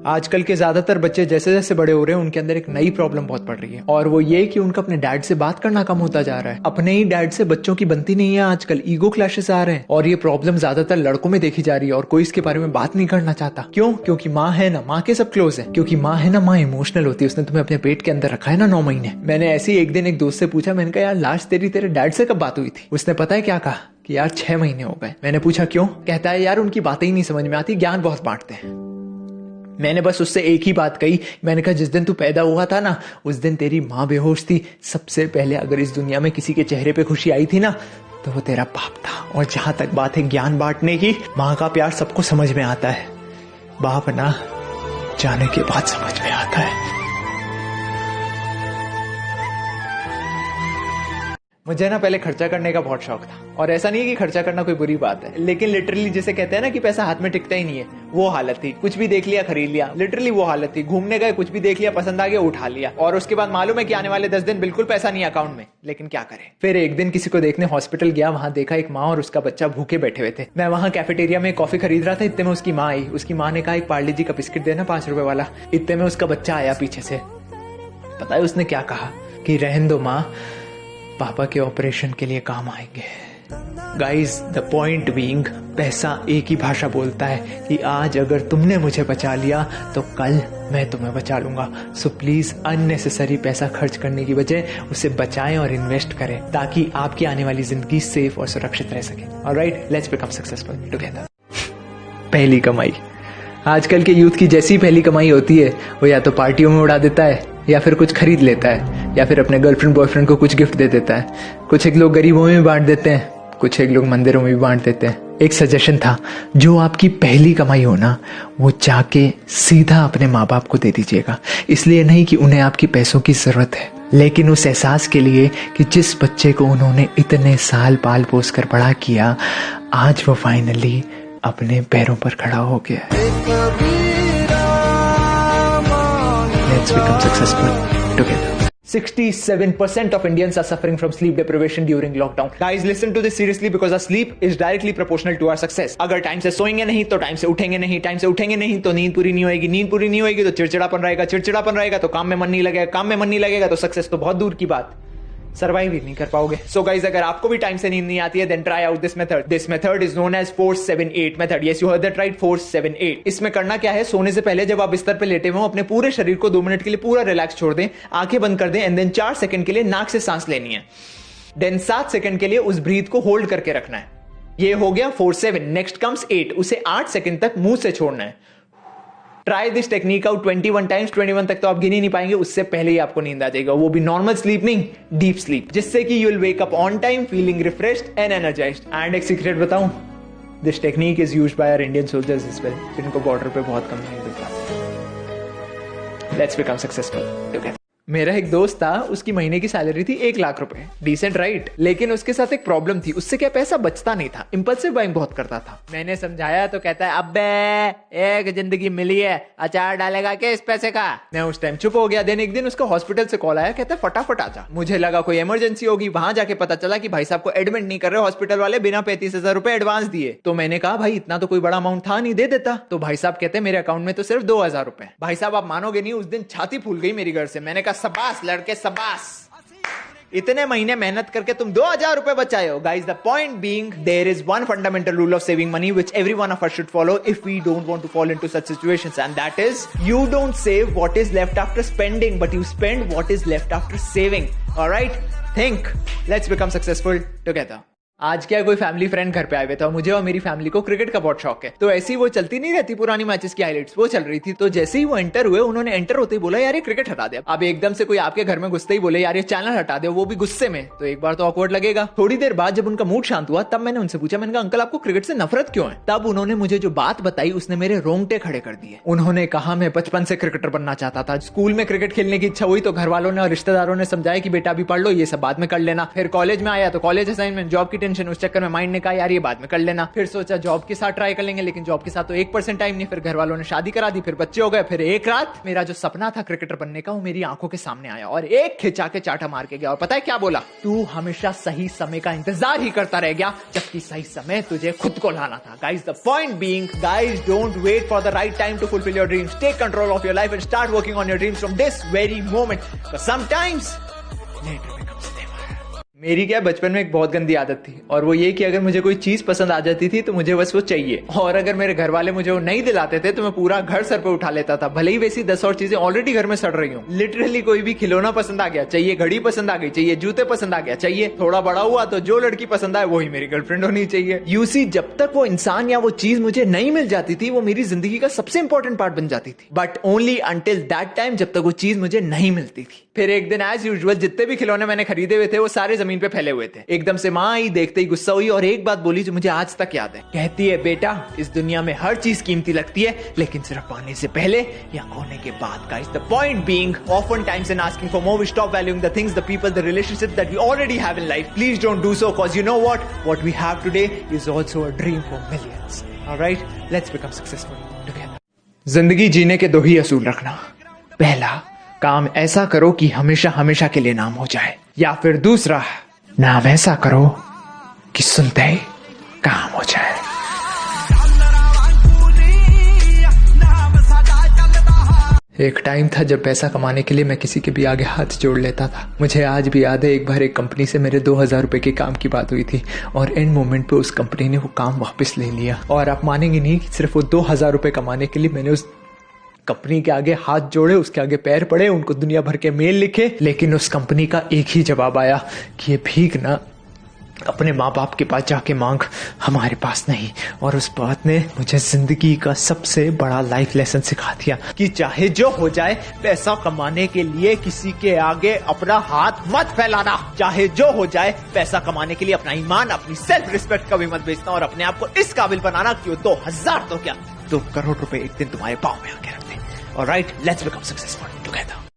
आजकल के ज्यादातर बच्चे जैसे जैसे बड़े हो रहे हैं उनके अंदर एक नई प्रॉब्लम बहुत पड़ रही है, और वो ये कि उनका अपने डैड से बात करना कम होता जा रहा है। अपने ही डैड से बच्चों की बनती नहीं है आजकल, ईगो क्लैशेस आ रहे हैं, और ये प्रॉब्लम ज्यादातर लड़कों में देखी जा रही है और कोई इसके बारे में बात नहीं करना चाहता। क्यों? क्योंकि माँ है ना, माँ के सब क्लोज है, क्योंकि माँ है ना, माँ इमोशनल होती है, उसने तुम्हें अपने पेट के अंदर रखा है ना 9 महीने। मैंने ऐसे ही एक दिन एक दोस्त से पूछा, मैंने कहा यार लास्ट तेरे डैड से कब बात हुई थी? उसने पता है क्या कहा कि यार 6 महीने हो गए। मैंने पूछा क्यों? कहता है यार उनकी बातें ही नहीं समझ में आती, ज्ञान बहुत बांटते हैं। मैंने बस उससे एक ही बात कही, मैंने कहा जिस दिन तू पैदा हुआ था ना उस दिन तेरी माँ बेहोश थी। सबसे पहले अगर इस दुनिया में किसी के चेहरे पे खुशी आई थी ना तो वो तेरा बाप था। और जहां तक बात है ज्ञान बांटने की, माँ का प्यार सबको समझ में आता है, बाप ना जाने के बाद समझ में आता है। मुझे ना पहले खर्चा करने का बहुत शौक था, और ऐसा नहीं है कि खर्चा करना कोई बुरी बात है, लेकिन लिटरली जिसे कहते हैं ना कि पैसा हाथ में टिकता ही नहीं है, वो हालत थी। कुछ भी देख लिया खरीद लिया, लिटरली वो हालत थी। घूमने गए, कुछ भी देख लिया पसंद आ गया उठा लिया, और उसके बाद मालूम है कि आने वाले 10 दिन बिल्कुल पैसा नहीं अकाउंट में, लेकिन क्या करें। फिर एक दिन किसी को देखने हॉस्पिटल गया, वहां देखा एक माँ और उसका बच्चा भूखे बैठे हुए थे। मैं वहां कैफेटेरिया में कॉफी खरीद रहा था, इतने में उसकी माँ आई। उसकी माँ ने कहा एक पार्ले जी का बिस्किट देना 5 रुपए वाला। इतने में उसका बच्चा आया पीछे से। पता है उसने क्या कहा कि रहने दो माँ, पापा के ऑपरेशन के लिए काम आएंगे। गाइज द पॉइंट बीइंग, पैसा एक ही भाषा बोलता है कि आज अगर तुमने मुझे बचा लिया तो कल मैं तुम्हें बचा लूंगा। सो प्लीज अननेसेसरी पैसा खर्च करने की बजाय उसे बचाएं और इन्वेस्ट करें, ताकि आपकी आने वाली जिंदगी सेफ और सुरक्षित रह सके। Alright, let's become successful together. पहली कमाई। आजकल के यूथ की जैसी पहली कमाई होती है वो या तो पार्टियों में उड़ा देता है, या फिर कुछ खरीद लेता है, या फिर अपने गर्लफ्रेंड बॉयफ्रेंड को कुछ गिफ्ट दे देता है। कुछ एक लोग गरीबों में भी बांट देते हैं, कुछ एक लोग मंदिरों में भी बांट देते हैं। एक सजेशन था, जो आपकी पहली कमाई हो ना वो जाके सीधा अपने माँ बाप को दे दीजिएगा। इसलिए नहीं कि उन्हें आपकी पैसों की जरूरत है, लेकिन उस एहसास के लिए कि जिस बच्चे को उन्होंने इतने साल पाल पोस कर बड़ा किया, आज वो फाइनली अपने पैरों पर खड़ा हो गया है। Let's become successful together. 67% of Indians are suffering from sleep deprivation during lockdown. Guys, listen to this seriously because our sleep is directly proportional to our success. अगर टाइम से सोएंगे नहीं तो टाइम से उठेंगे नहीं, टाइम से उठेंगे नहीं तो नींद पूरी नहीं होएगी, नींद पूरी नहीं होएगी तो चिड़चिड़ापन रहेगा, चिड़चिड़ापन रहेगा तो काम में मन नहीं लगेगा, काम में मन नहीं लगेगा तो सक्सेस तो बहुत दूर की बात, सर्वाइव ही नहीं कर पाओगे। सो गाइज, अगर आपको भी टाइम से नींद नहीं आती है then try out this method. This method is known as 4-7-8 method. Yes, you heard that right, 4-7-8। इसमें करना क्या है, सोने से पहले जब आप बिस्तर पे लेटे हुए हो अपने पूरे शरीर को 2 मिनट के लिए पूरा रिलैक्स छोड़ दें, आंखें बंद कर दें, एंड देन 4 सेकंड के लिए नाक से सांस लेनी है, देन 7 सेकंड के लिए उस ब्रीथ को होल्ड करके रखना है। ये हो गया 4-7। नेक्स्ट कम्स 8, उसे 8 सेकंड तक मुंह से छोड़ना है। Try this technique out 21 times. 21 तक तो आप गिन ही नहीं पाएंगे, उससे पहले ही आपको नींद आ जाएगा, वो भी नॉर्मल स्लीप नहीं, डीप स्लीप, जिससे कि you will wake up on time feeling refreshed and energised. And एक सीक्रेट बताऊं, this technique is used by our Indian soldiers as well, जिनको बॉर्डर पे बहुत कम नींद मिलता है। Let's become successful together. मेरा एक दोस्त था, उसकी महीने की सैलरी थी 1 लाख रुपए, डिसेंट राइट, लेकिन उसके साथ एक प्रॉब्लम थी, उससे क्या पैसा बचता नहीं था, इंपल्सिव बाइंग बहुत करता था। मैंने समझाया तो कहता है अबे एक जिंदगी मिली है, अचार डालेगा क्या इस पैसे का। मैं उस टाइम चुप हो गया। देन एक दिन उसका हॉस्पिटल से कॉल आया, कहता है फटाफट आजा। मुझे लगा कोई इमरजेंसी होगी, वहां जाके पता चला कि भाई साहब को एडमिट नहीं कर रहे हॉस्पिटल वाले, बिना 35,000 रुपए एडवांस दिए। तो मैंने कहा भाई इतना तो कोई बड़ा अमाउंट था नहीं, दे देता। तो भाई साहब कहते मेरे अकाउंट में तो सिर्फ 2,000 रुपए। भाई साहब आप मानोगे नहीं, उस दिन छाती फूल गई मेरी घर से। मैंने कहा शाबाश लड़के, शाबाश, इतने महीने मेहनत करके तुम 2,000 रुपए बचाए हो। Guys, the point being, there is one fundamental rule of saving money which every one of us should follow if we don't want to fall into such situations, and that is you don't save what is left after spending, but you spend what is left after saving. Alright, think, let's become successful together. आज क्या कोई family friend घर पे आए हुए थे, मुझे और मेरी फैमिली को क्रिकेट का बहुत शौक है, तो ऐसी वो चलती नहीं रहती पुरानी मैचेस की हाइलाइट्स, वो चल रही थी। तो जैसे ही वो एंटर हुए, उन्होंने एंटर होते ही बोला यार ये क्रिकेट हटा दे। अब एकदम से कोई आपके घर में घुसते ही बोले यार ये चैनल हटा दे, वो भी गुस्से में, तो एक बार तो ऑकवर्ड लगेगा। थोड़ी देर बाद जब उनका मूड शांत हुआ, तब मैंने उनसे पूछा, मैंने कहा अंकल आपको क्रिकेट से नफरत क्यों है। तब उन्होंने मुझे जो बात बताई उसने मेरे रोंगटे खड़े कर दिए। उन्होंने कहा मैं बचपन से क्रिकेटर बनना चाहता था, स्कूल में क्रिकेट खेलने की इच्छा हुई तो घर वालों ने और रिश्तेदारों ने समझाया कि बेटा अभी पढ़ लो, ये सब बाद में कर लेना। फिर कॉलेज में आया तो कॉलेज असाइनमेंट, जॉब की टेंशन टेंशन, उस चक्कर में माइंड ने कहा यार ये बाद में कर लेना। फिर सोचा जॉब के साथ ट्राई कर लेंगे, लेकिन जॉब के साथ तो 1% टाइम नहीं। फिर घर वालों ने शादी करा दी, फिर बच्चे हो गए। फिर एक रात मेरा जो सपना था क्रिकेटर बनने का वो मेरी आंखों के सामने आया और एक खिंचा के चाटा मार के गया। और पता है क्या बोला? तू हमेशा सही समय का इंतजार ही करता रह गया, जबकि सही समय तुझे खुद को लाना था। Guys, the point being, guys, don't wait for the right time to fulfil your dreams. Take control of your life and start working on your dreams from this very moment. Sometimes later becomes never। मेरी क्या बचपन में एक बहुत गंदी आदत थी, और वो ये कि अगर मुझे कोई चीज पसंद आ जाती थी तो मुझे बस वो चाहिए, और अगर मेरे घर वाले मुझे वो नहीं दिलाते थे तो मैं पूरा घर सर पे उठा लेता था, भले ही वैसी 10 और चीजें ऑलरेडी घर में सड़ रही हूँ। लिटरली कोई भी खिलौना पसंद आ गया चाहिए, घड़ी पसंद आ गई चाहिए, जूते पसंद आ गया चाहिए। थोड़ा बड़ा हुआ तो जो लड़की पसंद आए वही मेरी गर्लफ्रेंड होनी चाहिए। यू सी, जब तक वो इंसान या वो चीज मुझे नहीं मिल जाती थी वो मेरी जिंदगी का सबसे इंपॉर्टेंट पार्ट बन जाती थी, but only until that time, जब तक वो चीज मुझे नहीं मिलती थी। फिर एक दिन एज यूजुअल जितने भी खिलौने मैंने खरीदे हुए थे वो सारे जमीन पे फैले हुए थे। एकदम से माँ आई, देखते ही गुस्सा हुई और एक बात बोली जो मुझे आज तक याद है। कहती है, बेटा, इस दुनिया में हर चीज कीमती लगती है, लेकिन सिर्फ पाने से पहले या खोने के बाद। Guys, the point being, often times in asking for more we stop valuing the things, the people, the relationships that we already have in life. Please don't do so, cause you know what we have today is also a dream for millions. All right, let's become successful together. जिंदगी जीने के दो ही असूल रखना। पहला, काम ऐसा करो कि हमेशा हमेशा के लिए नाम हो जाए, या फिर दूसरा, नाम ऐसा करो कि सुनते ही काम हो जाए। एक टाइम था जब पैसा कमाने के लिए मैं किसी के भी आगे हाथ जोड़ लेता था। मुझे आज भी याद है, एक बार एक कंपनी से मेरे 2000 रुपए के काम की बात हुई थी और एंड मोमेंट पे उस कंपनी ने वो काम वापस ले लिया। और आप मानेंगे नहीं, सिर्फ वो 2000 रुपए कमाने के लिए मैंने उस कंपनी के आगे हाथ जोड़े, उसके आगे पैर पड़े, उनको दुनिया भर के मेल लिखे, लेकिन उस कंपनी का एक ही जवाब आया कि ये भीख ना अपने माँ बाप के पास जाके मांग, हमारे पास नहीं। और उस बात ने मुझे जिंदगी का सबसे बड़ा लाइफ लेसन सिखा दिया कि चाहे जो हो जाए, पैसा कमाने के लिए किसी के आगे अपना हाथ मत फैलाना। चाहे जो हो जाए, पैसा कमाने के लिए अपना ईमान, अपनी सेल्फ रिस्पेक्ट का भी मत बेचना, और अपने आप को इस काबिल बनाना कि 2000 तो क्या 2 करोड़ रुपए एक दिन तुम्हारे पाँव में आके रख दे। Alright, let's become successful together.